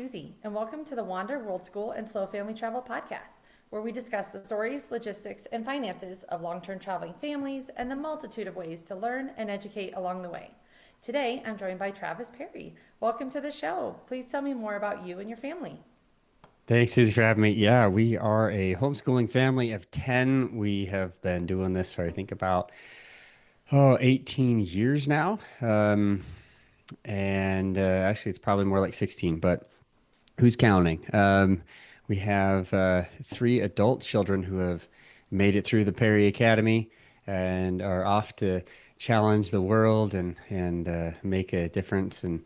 Susie, and welcome to the Wander Worldschool and Slow Family Travel podcast, where we discuss the stories, logistics, and finances of long term traveling families and the multitude of ways to learn and educate along the way. Today, I'm joined by Travis Perry. Welcome to the show. Please tell me more about you and your family. Thanks, Susie, for having me. Yeah, we are a homeschooling family of 10. We have been doing this for, I think, about 18 years now. And actually, it's probably more like 16, but who's counting? We have three adult children who have made it through the Perry Academy and are off to challenge the world and make a difference and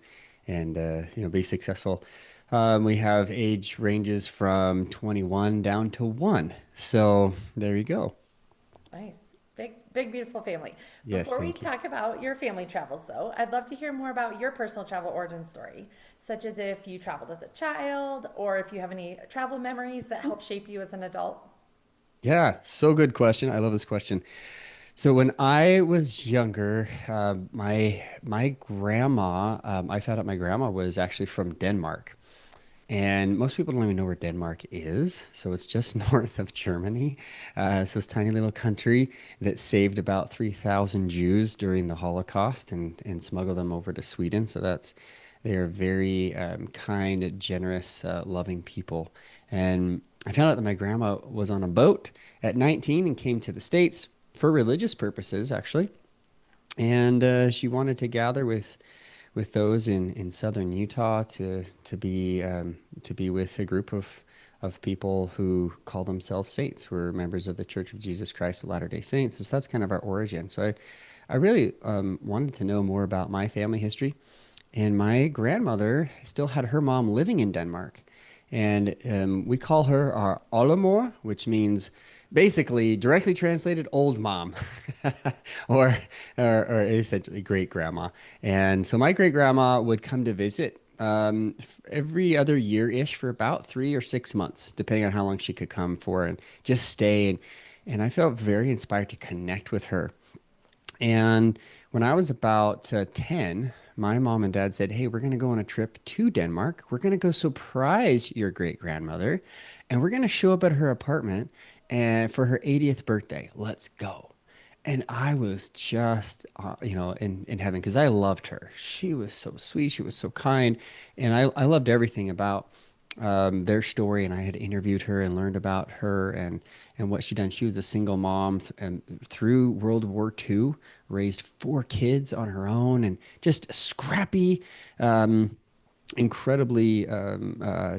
be successful. We have age ranges from 21 down to 1. So there you go. Nice. Big, beautiful family. Yes, Before we thank you. talk about your family travels, though, I'd love to hear more about your personal travel origin story, such as if you traveled as a child or if you have any travel memories that help shape you as an adult. Yeah, so good question. I love this question. So when I was younger, my grandma, I found out my grandma was actually from Denmark. And most people don't even know where Denmark is. So it's just north of Germany. It's this tiny little country that saved about 3,000 Jews during the Holocaust and smuggled them over to Sweden. They are very kind, generous, loving people. And I found out that my grandma was on a boat at 19 and came to the States for religious purposes, actually. And she wanted to gather with those in southern Utah to be with a group of people who call themselves saints, who are members of the Church of Jesus Christ of Latter-day Saints. So that's kind of our origin. I really wanted to know more about my family history. And my grandmother still had her mom living in Denmark. And we call her our oldemor, which means basically directly translated old mom or, or essentially great grandma. And so my great grandma would come to visit every other year-ish for about 3 or 6 months, depending on how long she could come for and just stay. And I felt very inspired to connect with her. And when I was about 10, my mom and dad said, "Hey, we're going to go on a trip to Denmark. We're going to go surprise your great grandmother, and we're going to show up at her apartment and for her 80th birthday. Let's go." And I was just, in heaven because I loved her. She was so sweet. She was so kind. And I loved everything about their story. And I had interviewed her and learned about her and what she'd done. She was a single mom and through World War II, raised 4 kids on her own and just scrappy, incredibly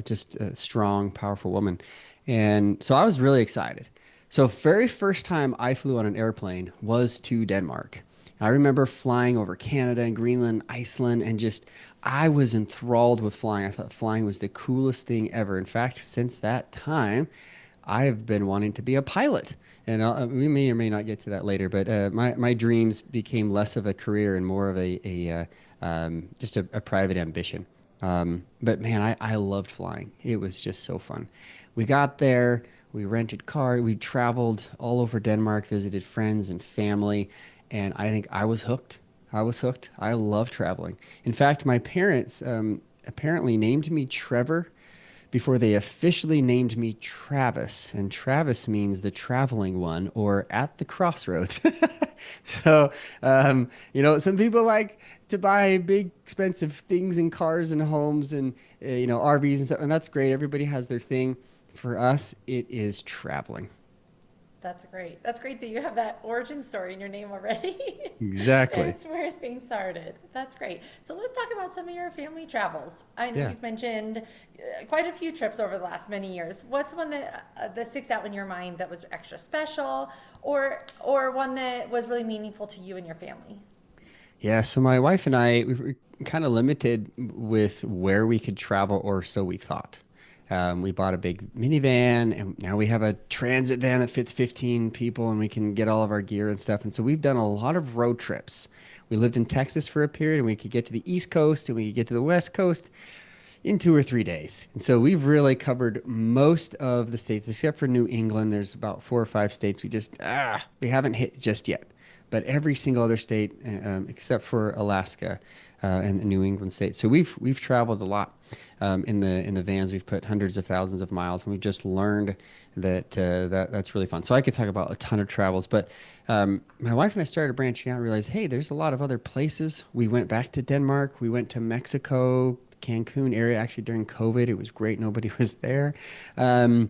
just a strong, powerful woman. And so I was really excited. So very first time I flew on an airplane was to Denmark. I remember flying over Canada and Greenland, Iceland, and just I was enthralled with flying. I thought flying was the coolest thing ever. In fact, since that time, I have been wanting to be a pilot. And we may or may not get to that later, but my dreams became less of a career and more of just a private ambition. But man, I loved flying. It was just so fun. We got there, we rented car, we traveled all over Denmark, visited friends and family, and I think I was hooked. I was hooked. I love traveling. In fact, my parents apparently named me Trevor before they officially named me Travis. And Travis means the traveling one or at the crossroads. So, some people like to buy big, expensive things and cars and homes and, RVs and stuff. And that's great. Everybody has their thing. For us, it is traveling. That's great. That's great that you have that origin story in your name already. Exactly. It's where things started. That's great. So let's talk about some of your family travels. I know Yeah. you've mentioned quite a few trips over the last many years. What's one that sticks out in your mind that was extra special, or one that was really meaningful to you and your family? Yeah. So my wife and I, we were kind of limited with where we could travel, or so we thought. We bought a big minivan, and now we have a transit van that fits 15 people, and we can get all of our gear and stuff. And so we've done a lot of road trips. We lived in Texas for a period, and we could get to the East Coast and we could get to the West Coast in 2 or 3 days. And so we've really covered most of the states, except for New England. There's about 4 or 5 states we haven't hit just yet. But every single other state, except for Alaska and the New England states. So we've traveled a lot. In the vans, we've put hundreds of thousands of miles, and we've just learned that's really fun. So I could talk about a ton of travels, but my wife and I started branching out and realized, hey, there's a lot of other places. We went back to Denmark, we went to Mexico, Cancun area. Actually, during COVID, it was great. Nobody was there. Um,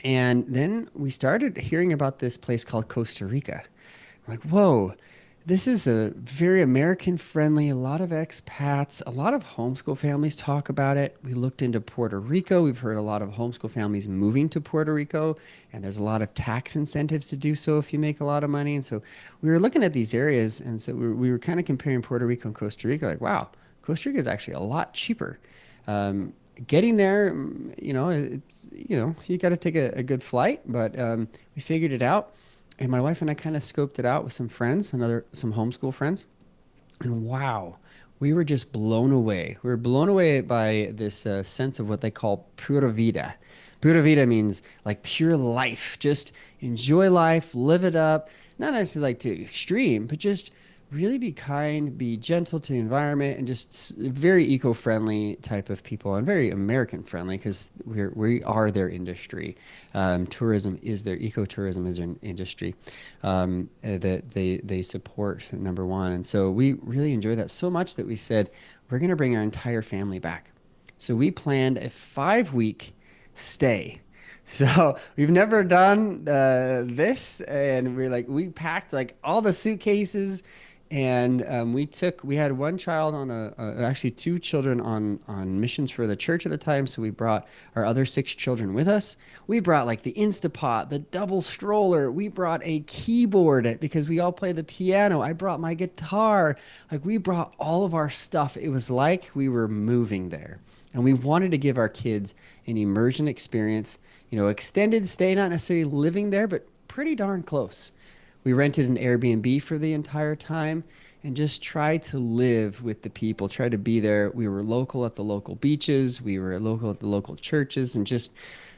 and then we started hearing about this place called Costa Rica. Like, whoa, this is a very American friendly, a lot of expats, a lot of homeschool families talk about it. We looked into Puerto Rico. We've heard a lot of homeschool families moving to Puerto Rico, and there's a lot of tax incentives to do so if you make a lot of money. And so we were looking at these areas, and so we were kind of comparing Puerto Rico and Costa Rica, like, wow, Costa Rica is actually a lot cheaper. Um, Getting there, it's, you got to take a good flight, but we figured it out. And my wife and I kind of scoped it out with some friends, some homeschool friends. And wow, we were just blown away. We were blown away by this sense of what they call pura vida. Pura vida means like pure life. Just enjoy life, live it up. Not necessarily like to extreme, but just really be kind, be gentle to the environment, and just very eco-friendly type of people, and very American friendly because we are their industry. Tourism is their ecotourism is their industry that they support number one, and so we really enjoy that so much that we said we're going to bring our entire family back. So we planned a 5 week stay. So we've never done this, and we packed like all the suitcases, and we had one child on actually two children on missions for the church at the time, so we brought our other six children with us. We brought like the Instapot, the double stroller. We brought a keyboard because we all play the piano. I brought my guitar. Like we brought all of our stuff. It was like we were moving there. And we wanted to give our kids an immersion experience, extended stay, not necessarily living there, but pretty darn close. We rented an Airbnb for the entire time and just tried to live with the people, try to be there. We were local at the local beaches, we were local at the local churches, and just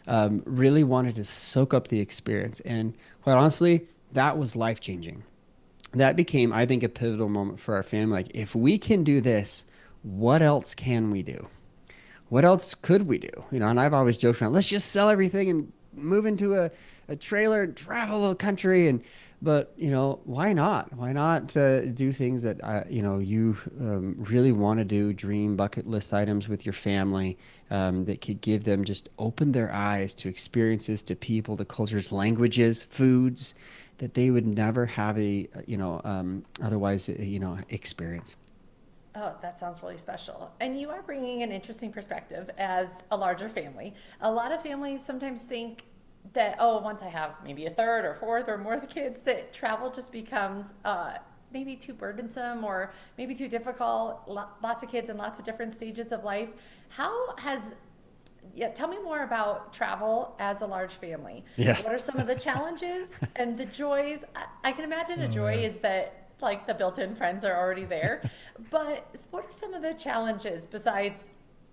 really wanted to soak up the experience. And quite honestly, that was life changing. That became, I think, a pivotal moment for our family. Like, if we can do this, what else can we do? What else could we do? And I've always joked around, let's just sell everything and move into a trailer and travel the country. But, why not? Why not do things that, you really want to do, dream bucket list items with your family that could give them just open their eyes to experiences, to people, to cultures, languages, foods that they would never have otherwise, experience. Oh, that sounds really special. And you are bringing an interesting perspective as a larger family. A lot of families sometimes think that, oh, once I have maybe a third or fourth or more of the kids, that travel just becomes maybe too burdensome or maybe too difficult. Lots of kids in lots of different stages of life. How has Yeah, tell me more about travel as a large family. Yeah. What are some of the challenges and the joys? I can imagine a Oh joy yeah. is that like the built-in friends are already there. But what are some of the challenges besides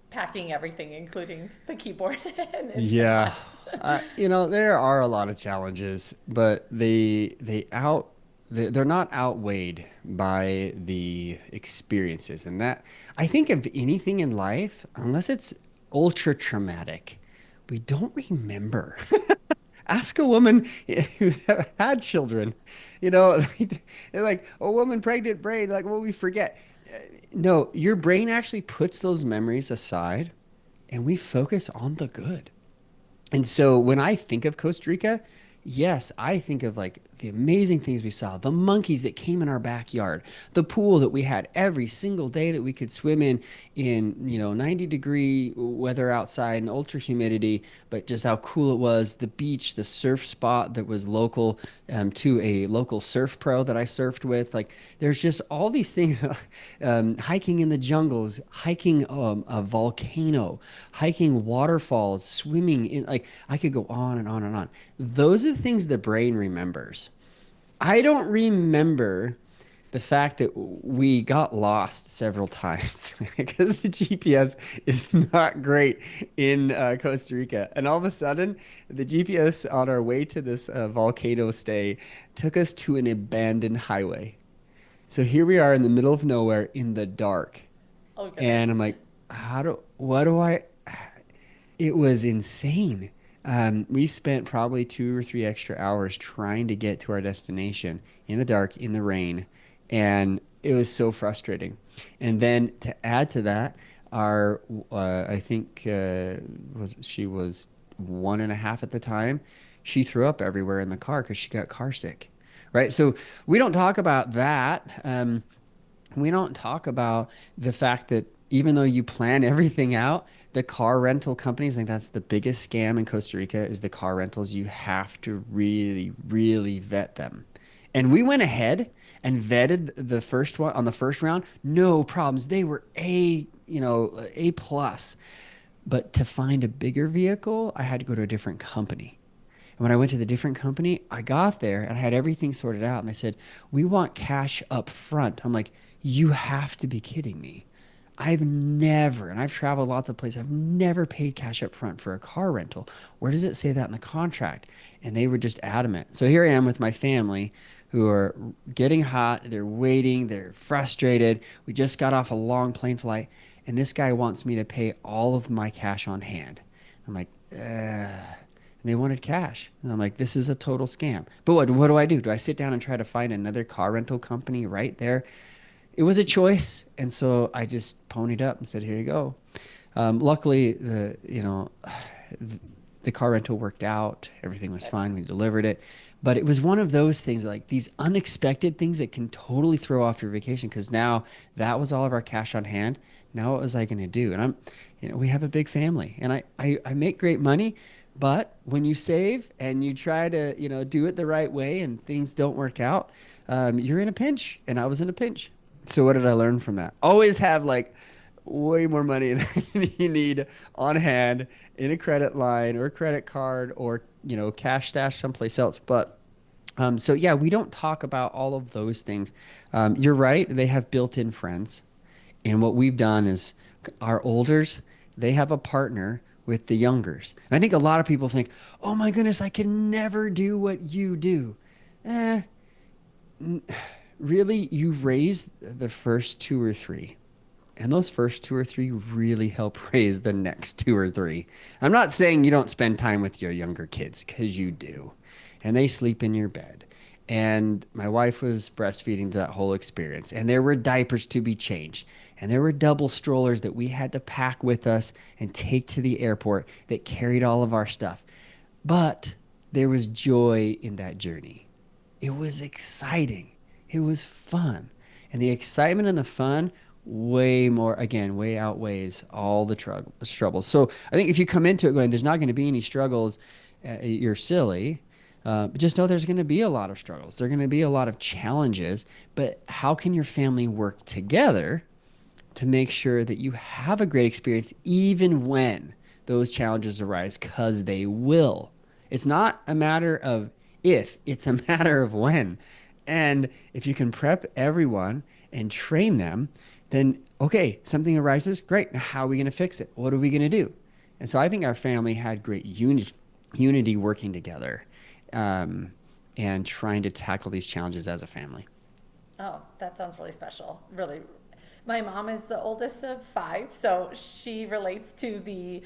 packing everything, including the keyboard and Yeah. Instapot? There are a lot of challenges, but they're not outweighed by the experiences. And that I think of anything in life, unless it's ultra traumatic, we don't remember. Ask a woman who had children, like a woman pregnant brain, like, well, we forget. No, your brain actually puts those memories aside and we focus on the good. And so when I think of Costa Rica, yes, I think of like the amazing things we saw, the monkeys that came in our backyard, the pool that we had every single day that we could swim in, 90-degree weather outside and ultra humidity, but just how cool it was, the beach, the surf spot that was local to a local surf pro that I surfed with. Like there's just all these things, hiking in the jungles, hiking a volcano, hiking waterfalls, swimming in, like I could go on and on and on. Those are the things the brain remembers. I don't remember the fact that we got lost several times because the GPS is not great in Costa Rica. And all of a sudden, the GPS on our way to this volcano stay took us to an abandoned highway. So here we are in the middle of nowhere in the dark. Oh goodness. And I'm like, what do I, it was insane. We spent probably 2 or 3 extra hours trying to get to our destination in the dark, in the rain, and it was so frustrating. And then to add to that, our I think was she was 1.5 at the time. She threw up everywhere in the car because she got car sick, right? So we don't talk about that. We don't talk about the fact that even though you plan everything out, the car rental companies, I think that's the biggest scam in Costa Rica is the car rentals. You have to really, really vet them. And we went ahead and vetted the first one on the first round. No problems. They were A plus. But to find a bigger vehicle, I had to go to a different company. And when I went to the different company, I got there and I had everything sorted out. And they said, "We want cash up front." I'm like, "You have to be kidding me." I've never, and I've traveled lots of places, I've never paid cash up front for a car rental. Where does it say that in the contract? And they were just adamant. So here I am with my family who are getting hot. They're waiting. They're frustrated. We just got off a long plane flight. And this guy wants me to pay all of my cash on hand. I'm like, and they wanted cash. And I'm like, this is a total scam. But what do I do? Do I sit down and try to find another car rental company right there? It was a choice, and so I just ponied up and said, "Here you go." Luckily, the car rental worked out. Everything was fine. We delivered it, but it was one of those things like these unexpected things that can totally throw off your vacation. Because now that was all of our cash on hand. Now what was I going to do? And we have a big family, and I make great money. But when you save and you try to, do it the right way and things don't work out, you're in a pinch. And I was in a pinch. So what did I learn from that? Always have like way more money than you need on hand in a credit line or a credit card or, cash stash someplace else. But so yeah, we don't talk about all of those things. You're right. They have built-in friends. And what we've done is our olders, they have a partner with the youngers. And I think a lot of people think, oh my goodness, I can never do what you do. Eh, really, you raise the first two or three. And those first two or three really help raise the next two or three. I'm not saying you don't spend time with your younger kids, because you do. And they sleep in your bed. And my wife was breastfeeding that whole experience. And there were diapers to be changed. And there were double strollers that we had to pack with us and take to the airport that carried all of our stuff. But there was joy in that journey. It was exciting. It was fun. And the excitement and the fun way more, again, way outweighs all the struggles. So I think if you come into it going, there's not going to be any struggles, you're silly. But just know there's going to be a lot of struggles. There are going to be a lot of challenges. But how can your family work together to make sure that you have a great experience even when those challenges arise? Because they will. It's not a matter of if, it's a matter of when. And if you can prep everyone and train them, then okay, something arises, great. Now, how are we going to fix it? What are we going to do? And so I think our family had great unity working together, um, and trying to tackle these challenges as a family. Oh, that sounds really special. Really. My mom is the oldest of five, so she relates to the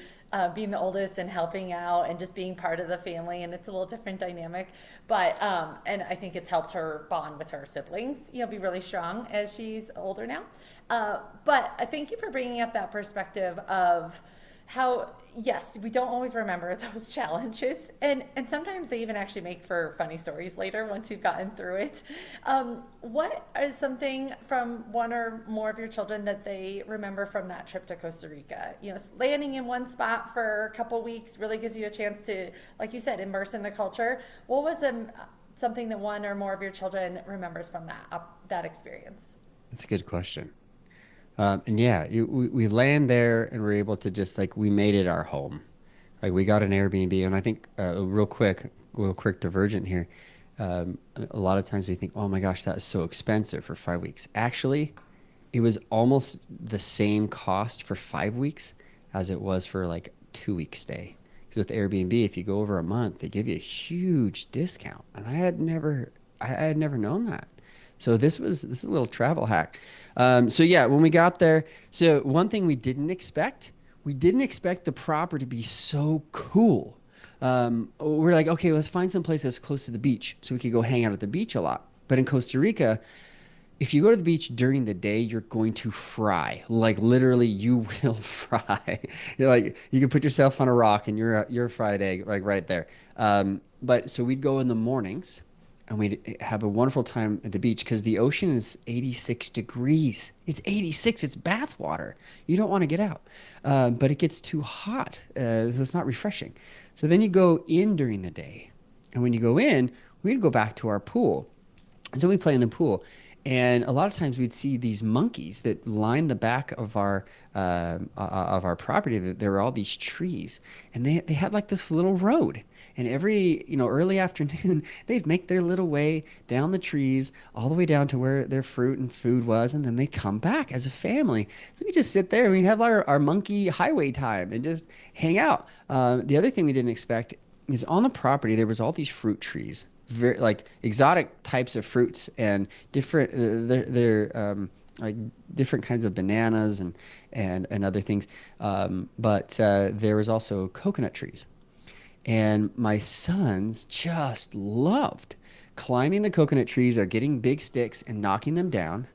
being the oldest and helping out and just being part of the family, and it's a little different dynamic. But and I think it's helped her bond with her siblings, be really strong as she's older now. But I thank you for bringing up that perspective of how yes, we don't always remember those challenges, and sometimes they even actually make for funny stories later once you've gotten through it. What is something from one or more of your children that they remember from that trip to Costa Rica? Landing in one spot for a couple weeks really gives you a chance to, like you said, immerse in the culture. What was something that one or more of your children remembers from that experience? That's a good question. And yeah, we land there and we're able to just like we made it our home. Like we got an Airbnb, and I think real quick divergent here. A lot of times we think, oh my gosh, that is so expensive for 5 weeks. Actually, it was almost the same cost for 5 weeks as it was for like 2 week stay. Because with Airbnb, if you go over a month, they give you a huge discount, and I had never known that. So this is a little travel hack. So yeah, when we got there, so one thing we didn't expect the property to be so cool. We're like, okay, let's find some place that's close to the beach so we could go hang out at the beach a lot. But in Costa Rica, if you go to the beach during the day, you're going to fry. Like literally, you will fry. You're like you can put yourself on a rock and you're a fried egg like right there. But so we'd go in the mornings and we'd have a wonderful time at the beach because the ocean is 86 degrees. It's 86. It's bath water. You don't want to get out, but it gets too hot, so it's not refreshing. So then you go in during the day, and when you go in, we'd go back to our pool. And so we play in the pool. And a lot of times we'd see these monkeys that line the back of our property. That there were all these trees, and they had like this little road. And every early afternoon, they'd make their little way down the trees, all the way down to where their fruit and food was, and then they'd come back as a family. So we just sit there and we'd have our monkey highway time and just hang out. The other thing we didn't expect is on the property there was all these fruit trees, very like exotic types of fruits and different they're like different kinds of bananas and other things. But there was also coconut trees, and my sons just loved climbing the coconut trees or getting big sticks and knocking them down,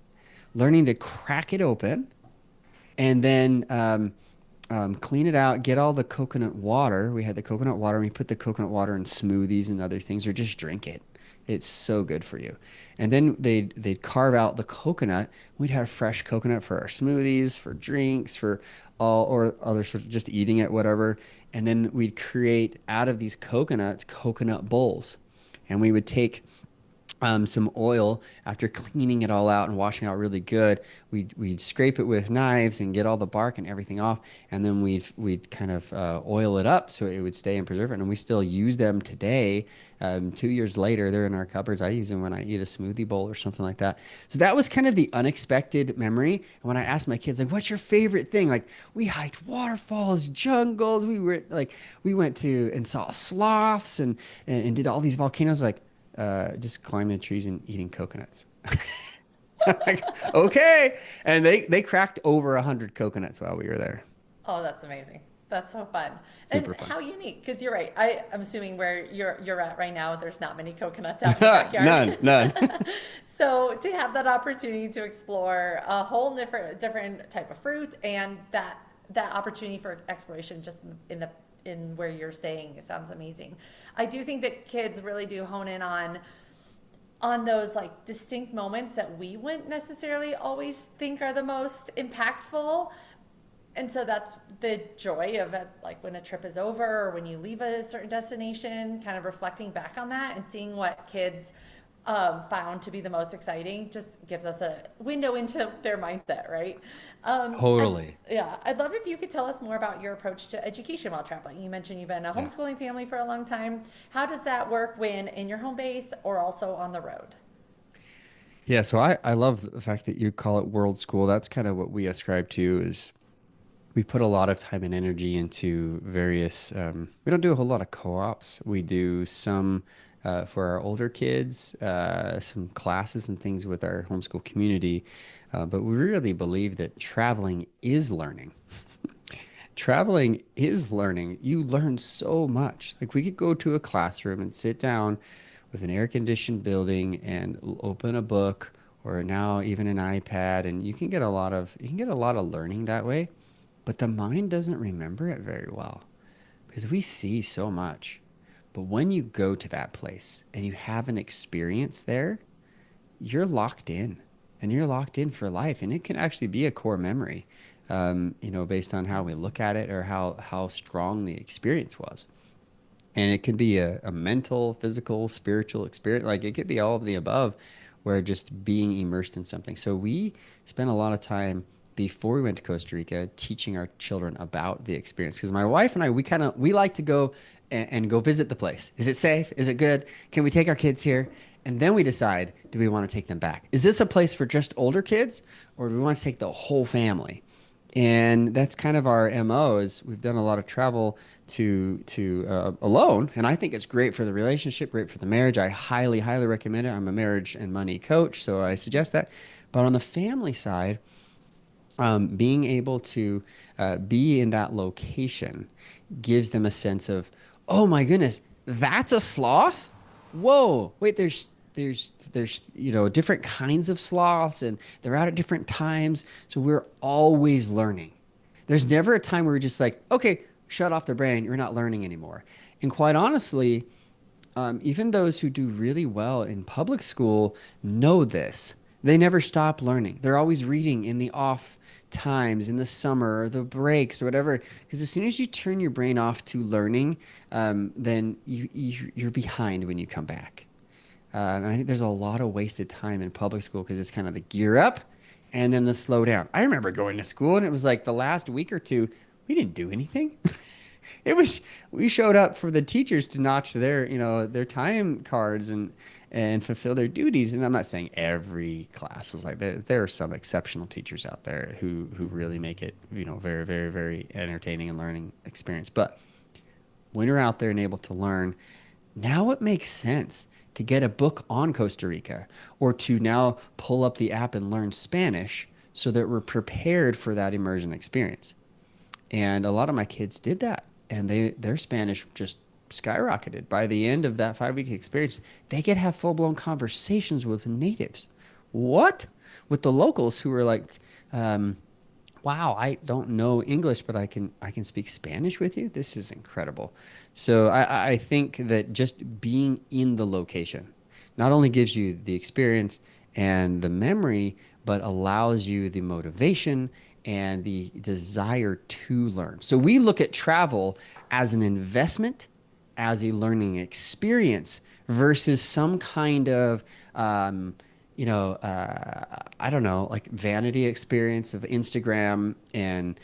learning to crack it open, and then clean it out, get all the coconut water. We had the coconut water, and we put the coconut water in smoothies and other things, or just drink it. It's so good for you. And then they'd carve out the coconut. We'd have fresh coconut for our smoothies, for drinks, for all or others for just eating it, whatever. And then we'd create out of these coconuts coconut bowls, and we would take some oil after cleaning it all out and washing it out really good. We'd scrape it with knives and get all the bark and everything off, and then we'd kind of oil it up so it would stay and preserve it. And we still use them today. 2 years later, they're in our cupboards. I use them when I eat a smoothie bowl or something like that. So that was kind of the unexpected memory. And when I asked my kids, like, "What's your favorite thing?" Like, we hiked waterfalls, jungles. We went to and saw sloths and did all these volcanoes. Like, just climbing trees and eating coconuts. Like, okay. And they cracked over 100 coconuts while we were there. Oh, that's amazing. That's so fun. And Super fun. how unique, because you're right. I'm assuming where you're at right now, there's not many coconuts out in the backyard. None, none. So to have that opportunity to explore a whole different type of fruit and that opportunity for exploration just in where you're staying, it sounds amazing. I do think that kids really do hone in on those like distinct moments that we wouldn't necessarily always think are the most impactful. And so that's the joy of it, like when a trip is over or when you leave a certain destination, kind of reflecting back on that and seeing what kids found to be the most exciting just gives us a window into their mindset, right? Totally. Yeah, I'd love if you could tell us more about your approach to education while traveling. You mentioned you've been a Yeah. homeschooling family for a long time. How does that work when in your home base or also on the road? Yeah, so I love the fact that you call it World School. That's kind of what we ascribe to is we put a lot of time and energy into various we don't do a whole lot of co-ops. We do some for our older kids, some classes and things with our homeschool community. But we really believe that traveling is learning. Traveling is learning. You learn so much. Like we could go to a classroom and sit down with an air-conditioned building and open a book or now even an iPad, and you can get a lot of learning that way. But the mind doesn't remember it very well because we see so much. But when you go to that place and you have an experience there, you're locked in and you're locked in for life. And it can actually be a core memory, based on how we look at it or how strong the experience was. And it could be a mental, physical, spiritual experience. Like it could be all of the above, where just being immersed in something. So we spent a lot of time before we went to Costa Rica teaching our children about the experience. Because my wife and I, we like to go and go visit the place. Is it safe? Is it good? Can we take our kids here? And then we decide, do we want to take them back? Is this a place for just older kids, or do we want to take the whole family? And that's kind of our MO is we've done a lot of travel to alone, and I think it's great for the relationship, great for the marriage. I highly, highly recommend it. I'm a marriage and money coach, so I suggest that. But on the family side, being able to be in that location gives them a sense of, oh my goodness, that's a sloth? Whoa, wait, there's different kinds of sloths and they're out at different times. So we're always learning. There's never a time where we're just like, okay, shut off the brain, you're not learning anymore. And quite honestly, even those who do really well in public school know this. They never stop learning. They're always reading in the off times, in the summer, or the breaks, or whatever. Because as soon as you turn your brain off to learning, then you're behind when you come back. And I think there's a lot of wasted time in public school because it's kind of the gear up and then the slow down. I remember going to school and it was like the last week or two, we didn't do anything. It was we showed up for the teachers to notch their time cards and fulfill their duties. And I'm not saying every class was like there are some exceptional teachers out there who really make it, very, very, very entertaining and learning experience. But when you're out there and able to learn, now it makes sense to get a book on Costa Rica or to now pull up the app and learn Spanish so that we're prepared for that immersion experience. And a lot of my kids did that, and their Spanish just skyrocketed. By the end of that 5 week experience, they could have full blown conversations with natives. What? With the locals who were like, "Wow, I don't know English, but I can speak Spanish with you. This is incredible." So I think that just being in the location not only gives you the experience and the memory, but allows you the motivation and the desire to learn. So we look at travel as an investment, as a learning experience versus some kind of I don't know, like vanity experience of Instagram and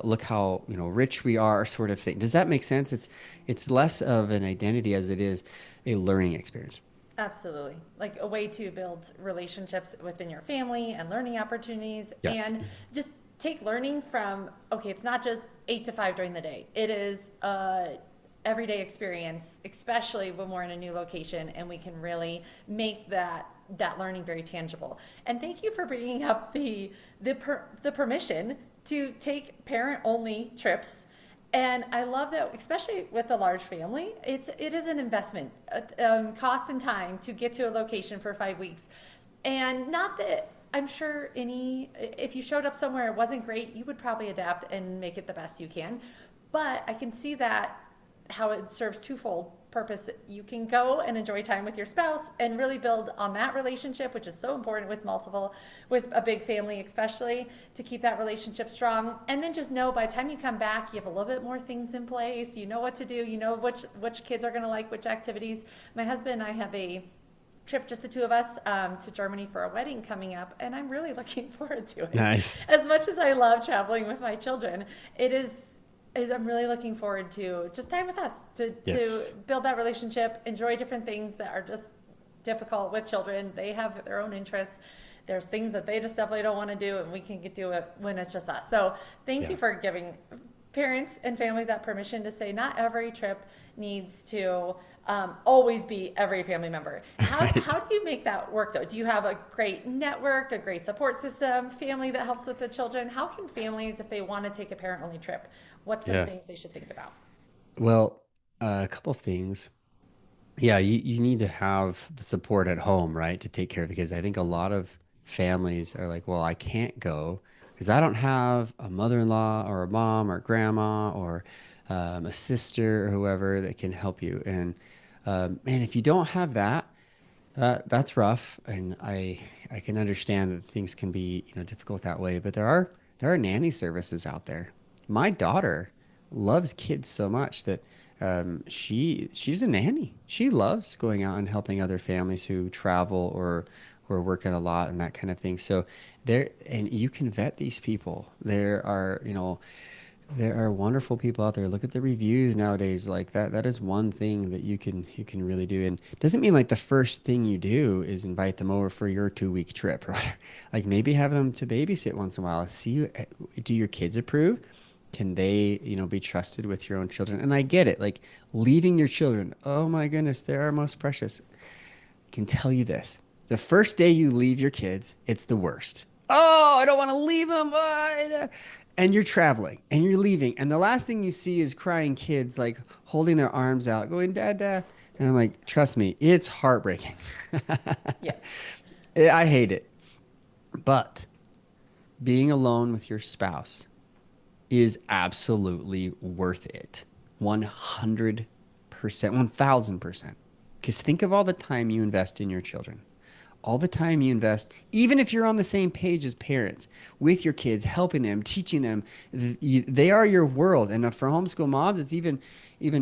look how rich we are sort of thing. Does that make sense? It's less of an identity as it is a learning experience. Absolutely. Like a way to build relationships within your family and learning opportunities Yes. and just take learning from, okay, it's not just 8 to 5 during the day. It is a everyday experience, especially when we're in a new location and we can really make that learning very tangible. And thank you for bringing up the permission to take parent only trips. And I love that, especially with a large family, it is an investment, cost and time to get to a location for 5 weeks. And not that I'm sure if you showed up somewhere it wasn't great, you would probably adapt and make it the best you can. But I can see that how it serves twofold purpose. You can go and enjoy time with your spouse and really build on that relationship, which is so important with a big family, especially to keep that relationship strong. And then just know by the time you come back, you have a little bit more things in place. You know what to do. You know which kids are going to like which activities. My husband and I have a trip, just the two of us, to Germany for a wedding coming up, and I'm really looking forward to it. Nice. As much as I love traveling with my children, I'm really looking forward to just time with us to Yes. build that relationship, enjoy different things that are just difficult with children. They have their own interests. There's things that they just definitely don't want to do, and we can do it when it's just us. So thank Yeah. you for giving parents and families that permission to say not every trip needs to always be every family member. How Right. do you make that work though? Do you have a great network, a great support system, family that helps with the children? How can families, if they want to take a parent only trip, what's some Yeah. things they should think about? Well, a couple of things. Yeah, you need to have the support at home, right, to take care of the kids. I think a lot of families are like, well, I can't go because I don't have a mother-in-law or a mom or grandma or a sister or whoever that can help you. And man, if you don't have that, that's rough, and I can understand that things can be, difficult that way, but there are nanny services out there. My daughter loves kids so much that she's a nanny. She loves going out and helping other families who travel or who are working a lot and that kind of thing. So and you can vet these people. There are, There are wonderful people out there. Look at the reviews nowadays. Like that is one thing that you can really do. And it doesn't mean like the first thing you do is invite them over for your 2 week trip, right? Like maybe have them to babysit once in a while. See, do your kids approve? Can they, be trusted with your own children? And I get it. Like leaving your children, oh my goodness, they're our most precious. I can tell you this. The first day you leave your kids, it's the worst. Oh, I don't want to leave them. And you're traveling and you're leaving. And the last thing you see is crying kids like holding their arms out, going, Dad, Dad. And I'm like, trust me, it's heartbreaking. Yes. I hate it. But being alone with your spouse is absolutely worth it. 100%, 1000%. Because think of all the time you invest in your children, all the time you invest, even if you're on the same page as parents with your kids, helping them, teaching them, they are your world. And for homeschool moms, it's even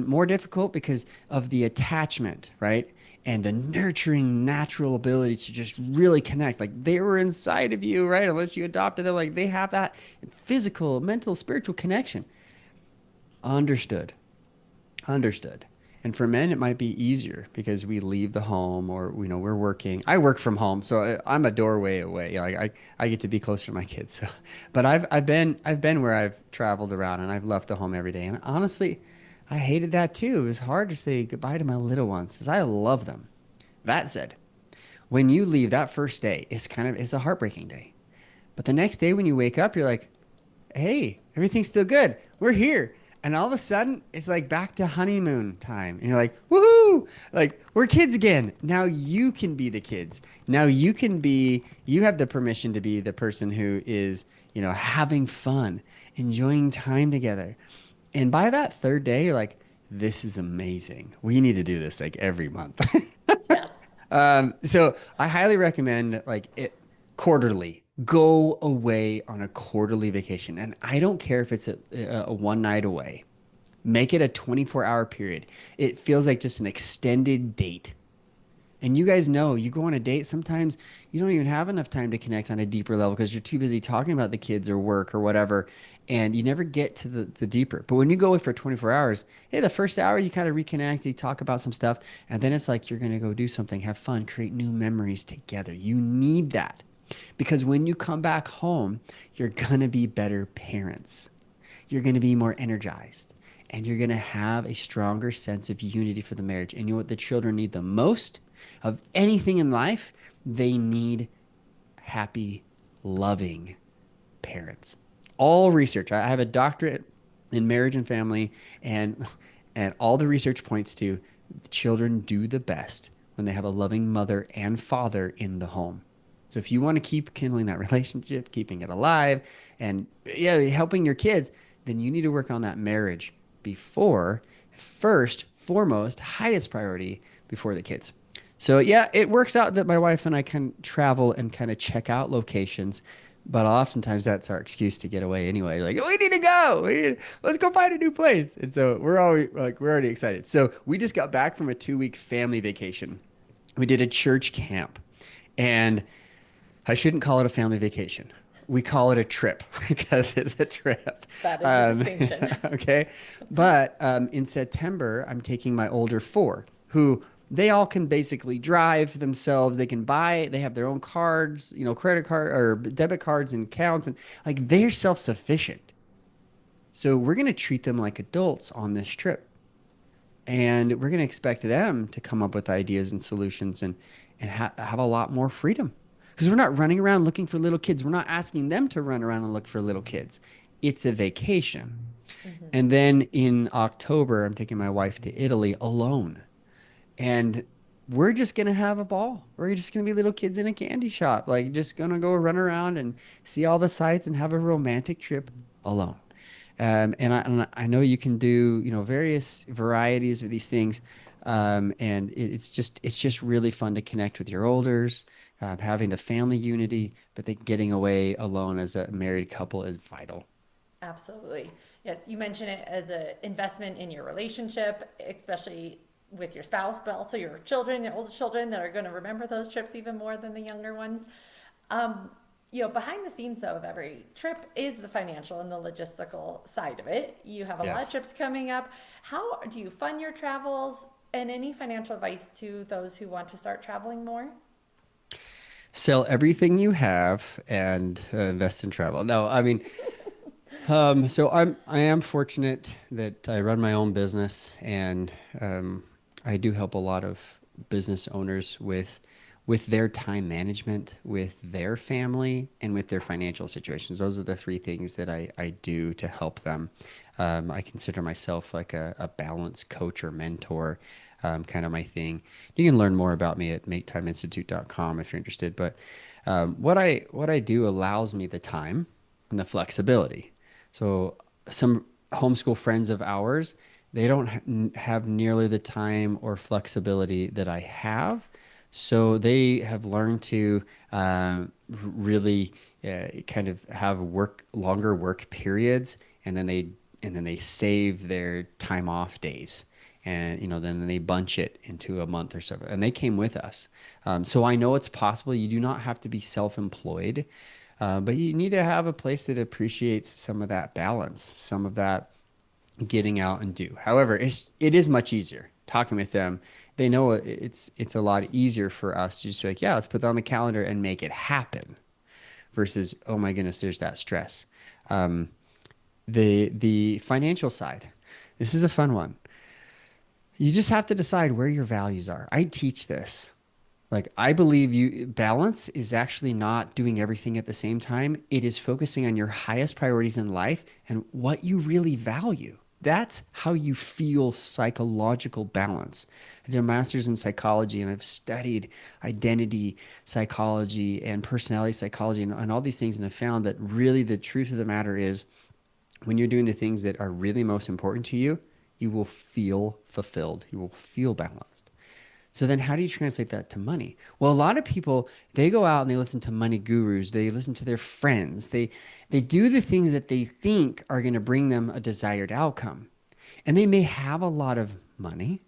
more difficult because of the attachment, right? And the nurturing natural ability to just really connect. Like they were inside of you, right? Unless you adopted them, like they have that physical, mental, spiritual connection. Understood. Understood. And for men, it might be easier because we leave the home or, we're working. I work from home, so I'm a doorway away. I get to be closer to my kids. So, but I've been where I've traveled around and I've left the home every day. And honestly, I hated that too. It was hard to say goodbye to my little ones because I love them. That said, when you leave that first day, it's a heartbreaking day. But the next day when you wake up, you're like, hey, everything's still good. We're here. And all of a sudden, it's like back to honeymoon time. And you're like, woohoo! Like, we're kids again. Now you can be the kids. Now you have the permission to be the person who is, having fun, enjoying time together. And by that third day, you're like, this is amazing. We need to do this like every month. Yes. So I highly recommend like it quarterly. Go away on a quarterly vacation. And I don't care if it's a one night away. Make it a 24-hour period. It feels like just an extended date. And you guys know, you go on a date, sometimes you don't even have enough time to connect on a deeper level because you're too busy talking about the kids or work or whatever. And you never get to the deeper. But when you go away for 24 hours, hey, the first hour you kind of reconnect, you talk about some stuff, and then it's like you're going to go do something, have fun, create new memories together. You need that because when you come back home, you're going to be better parents. You're going to be more energized and you're going to have a stronger sense of unity for the marriage. And you know what the children need the most of anything in life? They need happy, loving parents. All research. I have a doctorate in marriage and family, and all the research points to children do the best when they have a loving mother and father in the home. So if you want to keep kindling that relationship, keeping it alive, and yeah, helping your kids, then you need to work on that marriage before, first, foremost, highest priority before the kids. So yeah, it works out that my wife and I can travel and kind of check out locations, but oftentimes that's our excuse to get away anyway. Like, we need to go. Let's go find a new place. And so we're already excited. So we just got back from a 2 week family vacation. We did a church camp, and I shouldn't call it a family vacation. We call it a trip because it's a trip. That is a Um, distinction. okay. But in September, I'm taking my older four who they all can basically drive themselves. They have their own cards, credit card or debit cards and accounts, and like they're self-sufficient. So we're going to treat them like adults on this trip. And we're going to expect them to come up with ideas and solutions and have a lot more freedom. Because we're not running around looking for little kids. We're not asking them to run around and look for little kids. It's a vacation. Mhm. And then in October, I'm taking my wife to Italy alone. And we're just going to have a ball. We're just going to be little kids in a candy shop, like just going to go run around and see all the sights and have a romantic trip alone. And I know you can do, various varieties of these things. And it's just really fun to connect with your elders, having the family unity, but then getting away alone as a married couple is vital. Absolutely. Yes, you mention it as an investment in your relationship, especially with your spouse, but also your children, your older children that are going to remember those trips even more than the younger ones. Um, behind the scenes though of every trip is the financial and the logistical side of it. You have a lot of Yes. trips coming up. How do you fund your travels, and any financial advice to those who want to start traveling more? Sell everything you have and invest in travel. No, I mean, so I am fortunate that I run my own business, and I do help a lot of business owners with their time management, with their family, and with their financial situations. Those are the three things that I do to help them. I consider myself like a balance coach or mentor, kind of my thing. You can learn more about me at maketimeinstitute.com if you're interested. But what I do allows me the time and the flexibility. So some homeschool friends of ours, they don't have nearly the time or flexibility that I have. So they have learned to really kind of have longer work periods, and then they save their time off days, and then they bunch it into a month or so. And they came with us, so I know it's possible. You do not have to be self-employed, but you need to have a place that appreciates some of that balance, some of that getting out and do. However, it is much easier talking with them. They know it's a lot easier for us to just be like, yeah, let's put that on the calendar and make it happen versus, oh my goodness, there's that stress. Um, the financial side, this is a fun one. You just have to decide where your values are. I teach this. Like, I believe you balance is actually not doing everything at the same time. It is focusing on your highest priorities in life and what you really value. That's how you feel psychological balance. I did a master's in psychology, and I've studied identity psychology and personality psychology and all these things. And I found that really the truth of the matter is when you're doing the things that are really most important to you, you will feel fulfilled. You will feel balanced. So then how do you translate that to money? Well, a lot of people, they go out and they listen to money gurus, they listen to their friends, they do the things that they think are going to bring them a desired outcome. And they may have a lot of money,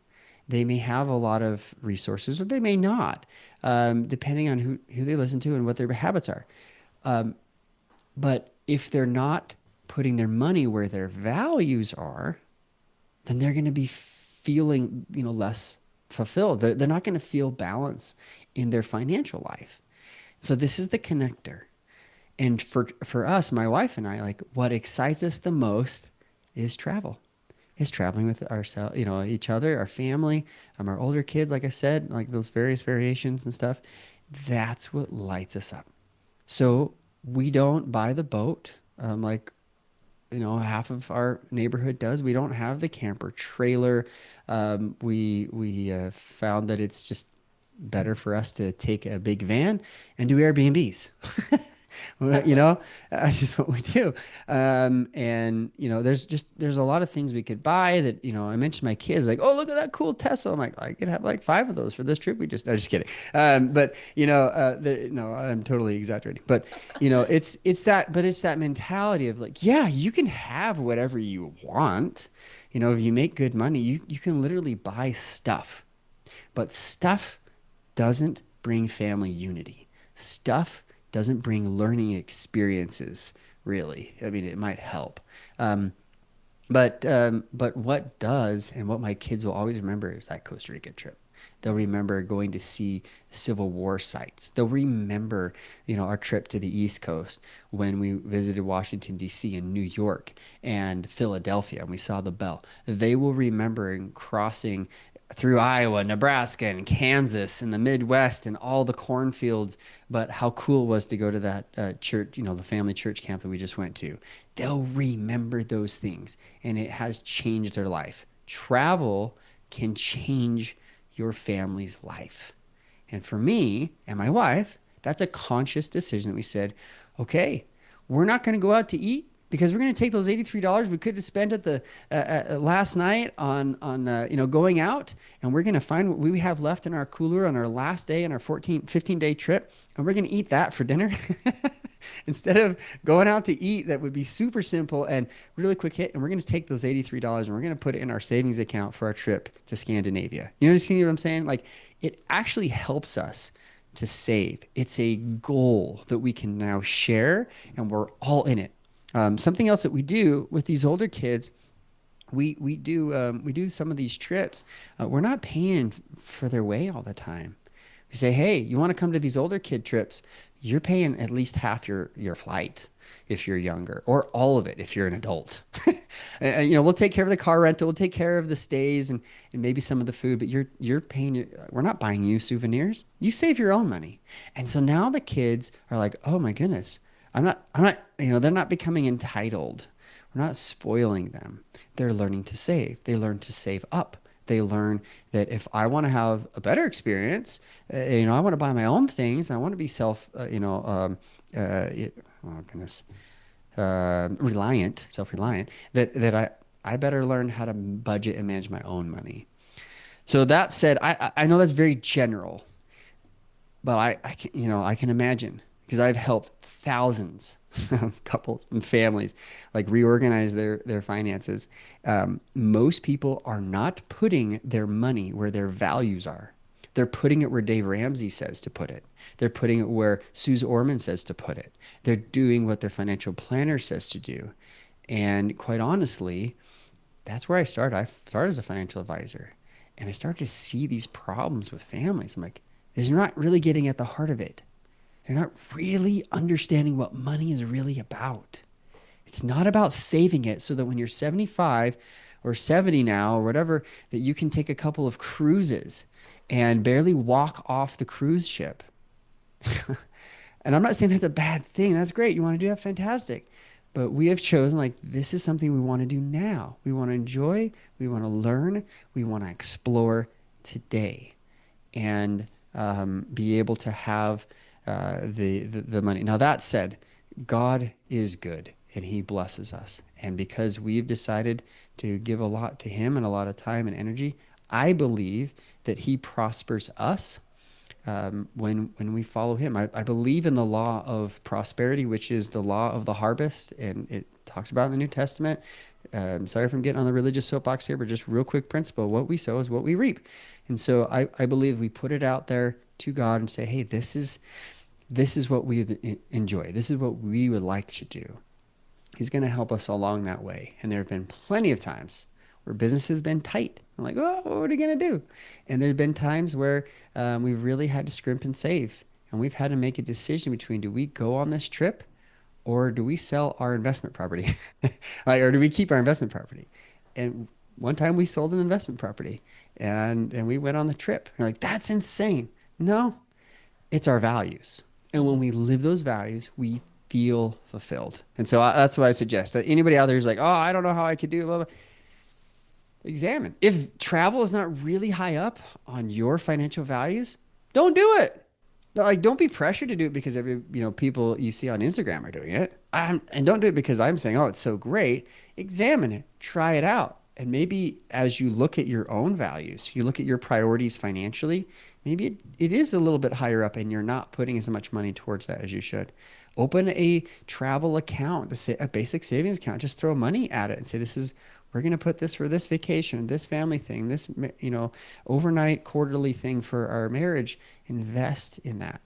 they may have a lot of resources, or they may not, depending on who they listen to and what their habits are. But if they're not putting their money where their values are, then they're going to be feeling, less fulfilled. They're not going to feel balance in their financial life. So this is the connector. And for us, my wife and I, like what excites us the most is travel. Is traveling with ourselves, each other, our family, our older kids, like I said, like those various variations and stuff. That's what lights us up. So we don't buy the boat, like half of our neighborhood does. We don't have the camper trailer. We found that it's just better for us to take a big van and do Airbnbs. Well, That's so cool. that's just what we do. And there's a lot of things we could buy that, I mentioned my kids like, oh, look at that cool Tesla. I'm like, I could have like five of those for this trip. No, just kidding. But no, I'm totally exaggerating. But it's that mentality of like, yeah, you can have whatever you want. If you make good money, you can literally buy stuff, but stuff doesn't bring family unity. Stuff doesn't bring learning experiences, really. I mean, it might help. Um, but what does, and what my kids will always remember is that Costa Rica trip. They'll remember going to see Civil War sites. They'll remember, our trip to the East Coast when we visited Washington, D.C. and New York and Philadelphia, and we saw the bell. They will remember crossing through Iowa, Nebraska, and Kansas, and the Midwest, and all the cornfields. But how cool it was to go to that church, the family church camp that we just went to. They'll remember those things, and it has changed their life. Travel can change your family's life. And for me and my wife, that's a conscious decision that we said, okay, we're not going to go out to eat because we're going to take those $83 we could have spent at the last night on going out, and we're going to find what we have left in our cooler on our last day on our 15-day trip, and we're going to eat that for dinner instead of going out to eat. That would be super simple and really quick hit, and we're going to take those $83 and we're going to put it in our savings account for our trip to Scandinavia. You know what I'm saying? Like, it actually helps us to save. It's a goal that we can now share, and we're all in it. Something else that we do with these older kids, we do some of these trips. We're not paying for their way all the time. We say, hey, you want to come to these older kid trips? You're paying at least half your flight if you're younger, or all of it if you're an adult. We'll take care of the car rental, we'll take care of the stays and maybe some of the food, but you're paying. We're not buying you souvenirs. You save your own money. And so now the kids are like, oh my goodness, I'm not. They're not becoming entitled. We're not spoiling them. They're learning to save. They learn to save up. They learn that if I want to have a better experience, I want to buy my own things. I want to be oh goodness, self-reliant. I better learn how to budget and manage my own money. So that said, I know that's very general, but I can imagine because I've helped thousands of couples and families like reorganize their finances. Most people are not putting their money where their values are. They're putting it where Dave Ramsey says to put it. They're putting it where Suze Orman says to put it. They're doing what their financial planner says to do. And quite honestly, that's where I started. I started as a financial advisor, and I started to see these problems with families. I'm like, they're not really getting at the heart of it. They're not really understanding what money is really about. It's not about saving it so that when you're 75 or 70 now or whatever, that you can take a couple of cruises and barely walk off the cruise ship. And I'm not saying that's a bad thing. That's great. You want to do that? Fantastic. But we have chosen like this is something we want to do now. We want to enjoy, we want to learn, we want to explore today and be able to have the money. Now, that said, God is good and he blesses us. And because we've decided to give a lot to him and a lot of time and energy, I believe that he prospers us when we follow him. I believe in the law of prosperity, which is the law of the harvest, and it talks about in the New Testament. Sorry if I'm getting on the religious soapbox here, but just real quick principle: what we sow is what we reap. And so I believe we put it out there to God and say, hey, this is what we enjoy. This is what we would like to do. He's going to help us along that way. And there have been plenty of times where business has been tight. I'm like, oh, what are we going to do? And there's been times where we've really had to scrimp and save. And we've had to make a decision between do we go on this trip or do we sell our investment property? Or do we keep our investment property? And one time we sold an investment property and we went on the trip. We're like, that's insane. No, it's our values. And when we live those values, we feel fulfilled. And so that's what I suggest. That anybody out there who's like, oh, I don't know how I could do it, blah, blah, examine. If travel is not really high up on your financial values, don't do it. Like, don't be pressured to do it because people you see on Instagram are doing it. And don't do it because I'm saying, oh, it's so great. Examine it, try it out. And maybe as you look at your own values, you look at your priorities financially, maybe it is a little bit higher up and you're not putting as much money towards that as you should. Open a travel account, a basic savings account. Just throw money at it and say, we're going to put this for this vacation, this family thing, this, overnight quarterly thing for our marriage. Invest in that.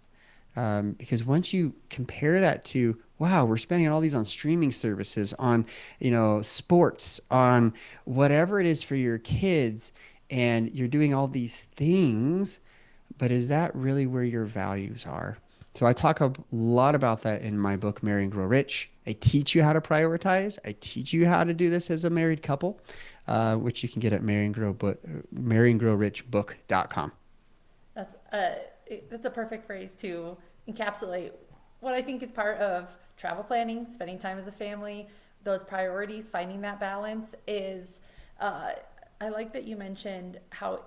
Because once you compare that to, wow, we're spending all these on streaming services, on, sports, on whatever it is for your kids, and you're doing all these things, but is that really where your values are? So I talk a lot about that in my book, Marry and Grow Rich. I teach you how to prioritize. I teach you how to do this as a married couple, which you can get at marryandgrowrichbook.com. That's a perfect phrase to encapsulate what I think is part of travel planning, spending time as a family, those priorities, finding that balance is, I like that you mentioned how,